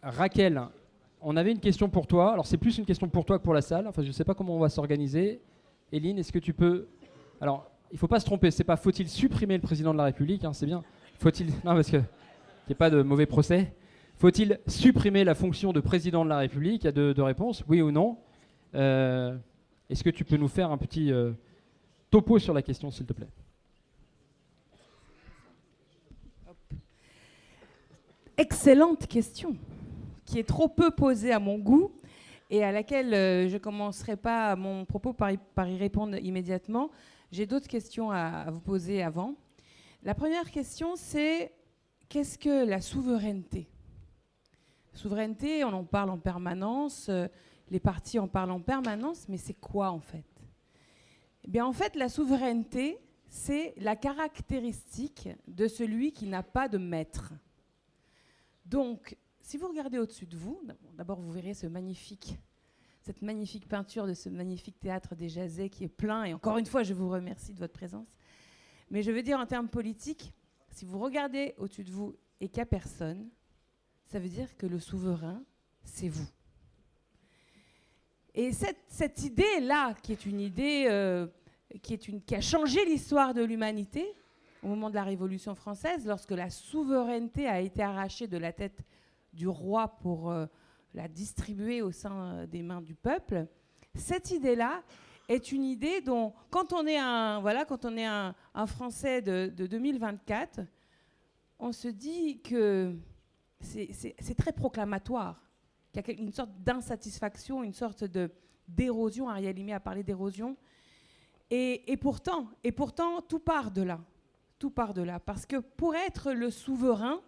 Raquel, on avait une question pour toi. Alors, c'est plus une question pour toi que pour la salle. Enfin, je ne sais pas comment on va s'organiser. Éline, est-ce que tu peux... Alors, il ne faut pas se tromper. C'est pas faut-il supprimer le président de la République, hein, c'est bien. Faut-il... Non, parce que... qu'il n'y ait pas de mauvais procès. Faut-il supprimer la fonction de président de la République? Il y a deux réponses, oui ou non. Est-ce que tu peux nous faire un petit topo sur la question, s'il te plaît? Excellente question, qui est trop peu posée à mon goût et à laquelle je ne commencerai pas mon propos par y répondre immédiatement. J'ai d'autres questions à vous poser avant. La première question, c'est qu'est-ce que la souveraineté? Souveraineté, on en parle en permanence, les partis en parlent en permanence, mais c'est quoi en fait? Eh bien, en fait, la souveraineté, c'est la caractéristique de celui qui n'a pas de maître. Donc, si vous regardez au-dessus de vous, d'abord vous verrez cette magnifique peinture de ce magnifique théâtre des Jazets qui est plein, et encore une fois, je vous remercie de votre présence. Mais je veux dire en termes politiques, si vous regardez au-dessus de vous et qu'il n'y a personne, ça veut dire que le souverain, c'est vous. Et cette idée-là, qui est une idée qui a changé l'histoire de l'humanité, au moment de la Révolution française, lorsque la souveraineté a été arrachée de la tête du roi pour la distribuer au sein des mains du peuple, cette idée-là est une idée dont, quand on est un Français de 2024, on se dit que c'est très proclamatoire, qu'il y a une sorte d'insatisfaction, une sorte d'érosion. Ariel Limé a parlé d'érosion. Et pourtant, tout part de là. Tout part de là. Parce que pour être le souverain,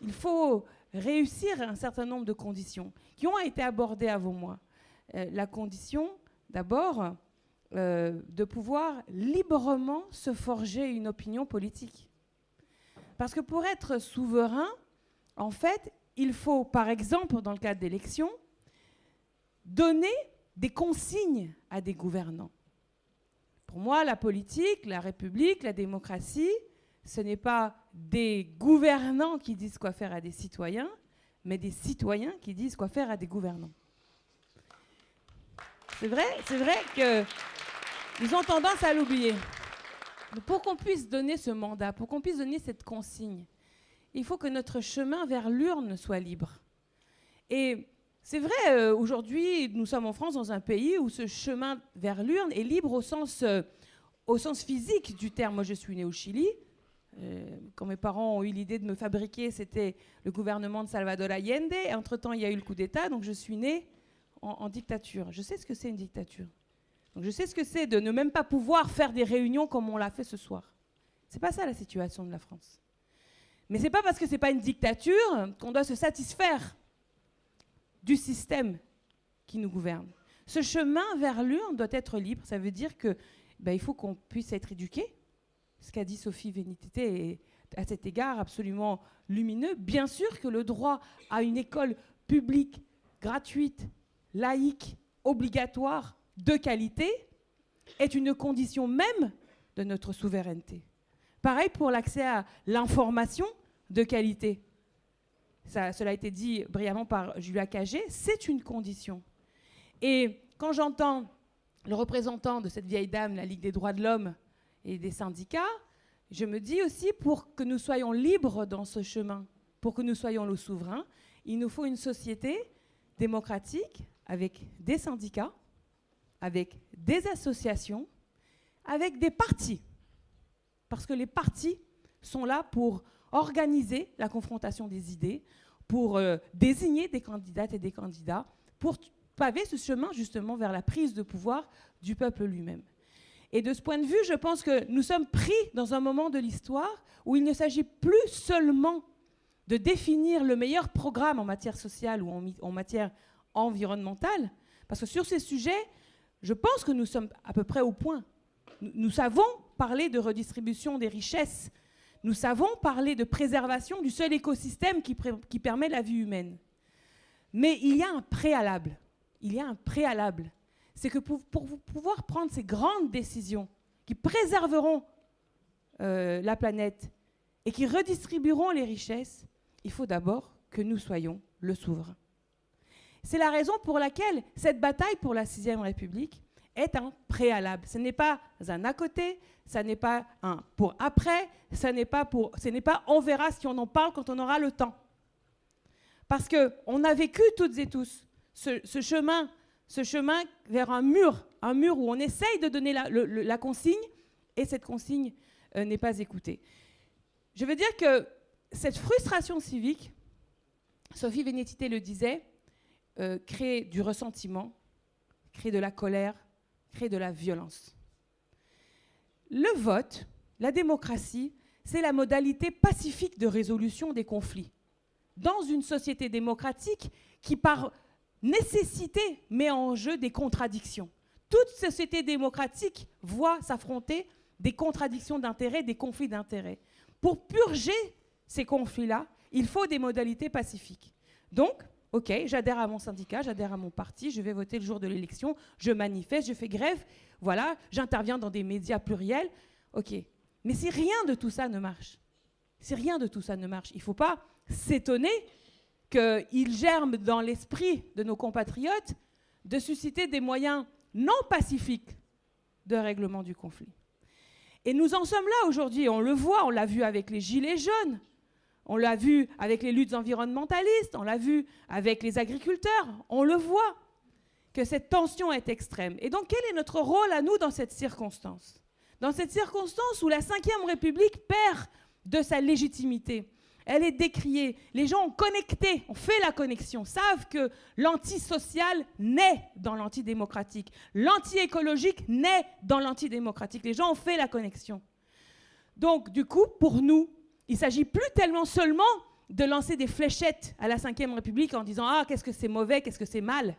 il faut réussir un certain nombre de conditions qui ont été abordées avant moi. La condition, d'abord, de pouvoir librement se forger une opinion politique. Parce que pour être souverain, en fait, il faut, par exemple, dans le cadre d'élections, donner des consignes à des gouvernants. Pour moi, la politique, la République, la démocratie, ce n'est pas des gouvernants qui disent quoi faire à des citoyens, mais des citoyens qui disent quoi faire à des gouvernants. C'est vrai que nous avons tendance à l'oublier. Pour qu'on puisse donner ce mandat, pour qu'on puisse donner cette consigne, il faut que notre chemin vers l'urne soit libre. Et c'est vrai, aujourd'hui, nous sommes en France, dans un pays où ce chemin vers l'urne est libre au sens physique du terme. Moi, je suis née au Chili. Quand mes parents ont eu l'idée de me fabriquer, c'était le gouvernement de Salvador Allende. Et entre-temps, il y a eu le coup d'État, donc je suis née en dictature. Je sais ce que c'est une dictature. Donc je sais ce que c'est de ne même pas pouvoir faire des réunions comme on l'a fait ce soir. C'est pas ça la situation de la France. Mais c'est pas parce que c'est pas une dictature qu'on doit se satisfaire du système qui nous gouverne. Ce chemin vers l'urne doit être libre. Ça veut dire que il faut qu'on puisse être éduqué. Ce qu'a dit Sophie Vénité est à cet égard absolument lumineux. Bien sûr que le droit à une école publique, gratuite, laïque, obligatoire, de qualité, est une condition même de notre souveraineté. Pareil pour l'accès à l'information de qualité. Cela a été dit brillamment par Julia Cagé, c'est une condition. Et quand j'entends le représentant de cette vieille dame, la Ligue des droits de l'homme et des syndicats, je me dis aussi, pour que nous soyons libres dans ce chemin, pour que nous soyons le souverain, il nous faut une société démocratique avec des syndicats, avec des associations, avec des partis. Parce que les partis sont là pour organiser la confrontation des idées, pour désigner des candidates et des candidats, pour paver ce chemin justement vers la prise de pouvoir du peuple lui-même. Et de ce point de vue, je pense que nous sommes pris dans un moment de l'histoire où il ne s'agit plus seulement de définir le meilleur programme en matière sociale ou en matière environnementale, parce que sur ces sujets, je pense que nous sommes à peu près au point. Nous savons parler de redistribution des richesses. Nous savons parler de préservation du seul écosystème qui permet la vie humaine. Mais il y a un préalable. Il y a un préalable. C'est que pour pouvoir prendre ces grandes décisions qui préserveront la planète et qui redistribueront les richesses, il faut d'abord que nous soyons le souverain. C'est la raison pour laquelle cette bataille pour la 6e République est un préalable. Ce n'est pas un à côté, ce n'est pas un pour après, ce n'est pas on verra si on en parle quand on aura le temps. Parce qu'on a vécu toutes et tous ce chemin vers un mur où on essaye de donner la consigne et cette consigne n'est pas écoutée. Je veux dire que cette frustration civique, Sophie Vénétité le disait, crée du ressentiment, crée de la colère, crée de la violence. Le vote, la démocratie, c'est la modalité pacifique de résolution des conflits. Dans une société démocratique qui, par nécessité, met en jeu des contradictions. Toute société démocratique voit s'affronter des contradictions d'intérêts, des conflits d'intérêts. Pour purger ces conflits-là, il faut des modalités pacifiques. Donc, OK, j'adhère à mon syndicat, j'adhère à mon parti, je vais voter le jour de l'élection, je manifeste, je fais grève, voilà, j'interviens dans des médias pluriels, OK. Mais si rien de tout ça ne marche, il ne faut pas s'étonner qu'il germe dans l'esprit de nos compatriotes de susciter des moyens non pacifiques de règlement du conflit. Et nous en sommes là aujourd'hui, on le voit, on l'a vu avec les Gilets jaunes, on l'a vu avec les luttes environnementalistes, on l'a vu avec les agriculteurs, on le voit que cette tension est extrême. Et donc quel est notre rôle à nous dans cette circonstance ? Dans cette circonstance où la 5e République perd de sa légitimité, elle est décriée, les gens ont connecté, ont fait la connexion, savent que l'antisocial naît dans l'antidémocratique, l'anti-écologique naît dans l'antidémocratique, les gens ont fait la connexion. Donc du coup, pour nous, il ne s'agit plus tellement seulement de lancer des fléchettes à la 5e République en disant « Ah, qu'est-ce que c'est mauvais, qu'est-ce que c'est mal ?»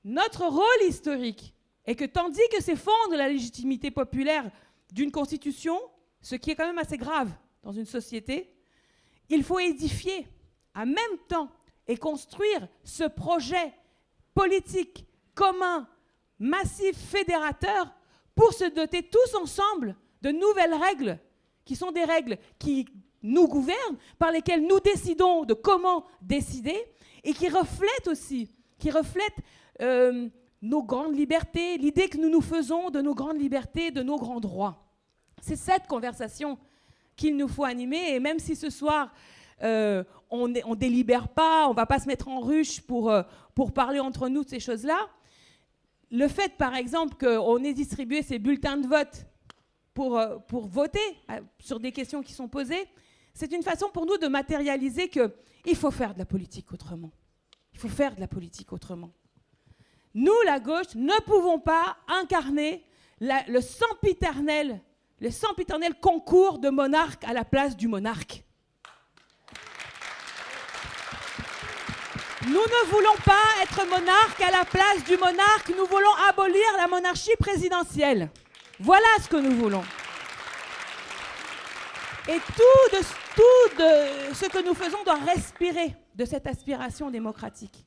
Notre rôle historique est que tandis que s'effondre la légitimité populaire d'une constitution, ce qui est quand même assez grave dans une société, il faut édifier en même temps et construire ce projet politique commun, massif, fédérateur pour se doter tous ensemble de nouvelles règles qui sont des règles qui nous gouvernent, par lesquelles nous décidons de comment décider et qui reflètent aussi, nos grandes libertés, l'idée que nous nous faisons de nos grandes libertés, de nos grands droits. C'est cette conversation qu'il nous faut animer, et même si ce soir, on ne délibère pas, on ne va pas se mettre en ruche pour parler entre nous de ces choses-là, le fait, par exemple, qu'on ait distribué ces bulletins de vote pour voter sur des questions qui sont posées, c'est une façon pour nous de matérialiser qu'il faut faire de la politique autrement. Il faut faire de la politique autrement. Nous, la gauche, ne pouvons pas incarner le sempiternel concours de monarque à la place du monarque. Nous ne voulons pas être monarque à la place du monarque, nous voulons abolir la monarchie présidentielle. Voilà ce que nous voulons. Et tout ce que nous faisons doit respirer de cette aspiration démocratique.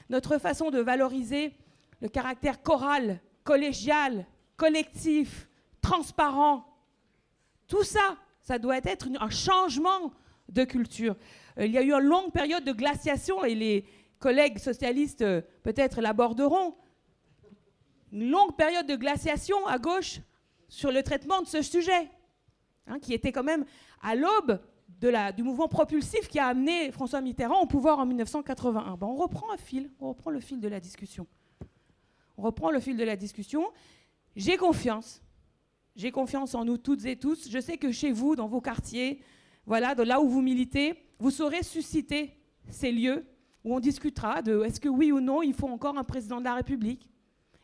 Notre façon de valoriser le caractère choral, collégial, collectif, transparent, tout ça, ça doit être un changement de culture. Il y a eu une longue période de glaciation, et les collègues socialistes peut-être l'aborderont, une longue période de glaciation à gauche sur le traitement de ce sujet, qui était quand même à l'aube du mouvement propulsif qui a amené François Mitterrand au pouvoir en 1981. On reprend le fil de la discussion. J'ai confiance en nous toutes et tous. Je sais que chez vous, dans vos quartiers, voilà, de là où vous militez, vous saurez susciter ces lieux où on discutera de est-ce que oui ou non, il faut encore un président de la République ?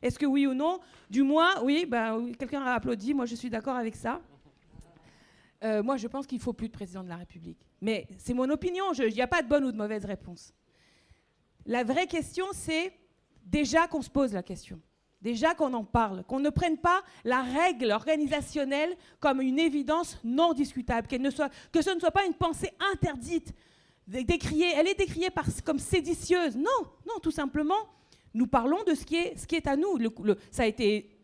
Est-ce que oui ou non ? Du moins, oui, quelqu'un a applaudi, moi je suis d'accord avec ça. Moi je pense qu'il ne faut plus de président de la République. Mais c'est mon opinion, il n'y a pas de bonne ou de mauvaise réponse. La vraie question, c'est déjà qu'on se pose la question, déjà qu'on en parle, qu'on ne prenne pas la règle organisationnelle comme une évidence non discutable, que ce ne soit pas une pensée interdite, elle est décriée comme séditieuse. Non, tout simplement, nous parlons de ce qui est à nous. Ça a été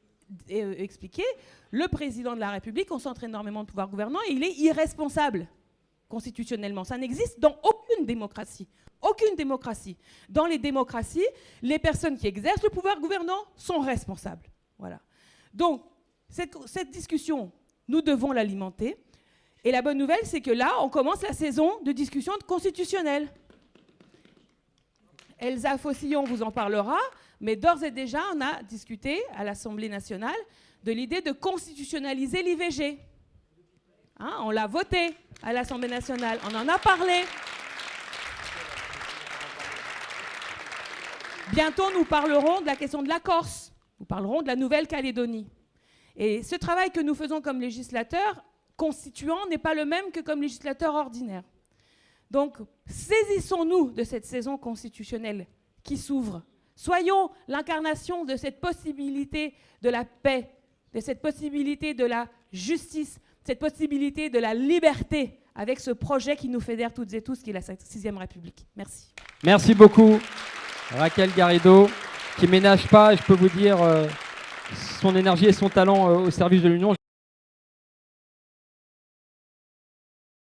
expliqué, le président de la République concentre énormément de pouvoir gouvernant et il est irresponsable. constitutionnellement. Ça n'existe dans aucune démocratie. Aucune démocratie. Dans les démocraties, les personnes qui exercent le pouvoir gouvernant sont responsables. Voilà. Donc, cette discussion, nous devons l'alimenter. Et la bonne nouvelle, c'est que là, on commence la saison de discussion constitutionnelle. Elsa Fossillon vous en parlera, mais d'ores et déjà, on a discuté à l'Assemblée nationale de l'idée de constitutionnaliser l'IVG. Hein, on l'a voté à l'Assemblée nationale, on en a parlé. Bientôt, nous parlerons de la question de la Corse, nous parlerons de la Nouvelle-Calédonie. Et ce travail que nous faisons comme législateurs constituants n'est pas le même que comme législateurs ordinaires. Donc, saisissons-nous de cette saison constitutionnelle qui s'ouvre. Soyons l'incarnation de cette possibilité de la paix, de cette possibilité de la justice, cette possibilité de la liberté avec ce projet qui nous fédère toutes et tous, qui est la 6e République. Merci. Merci beaucoup, Raquel Garrido, qui ménage pas, je peux vous dire, son énergie et son talent au service de l'Union.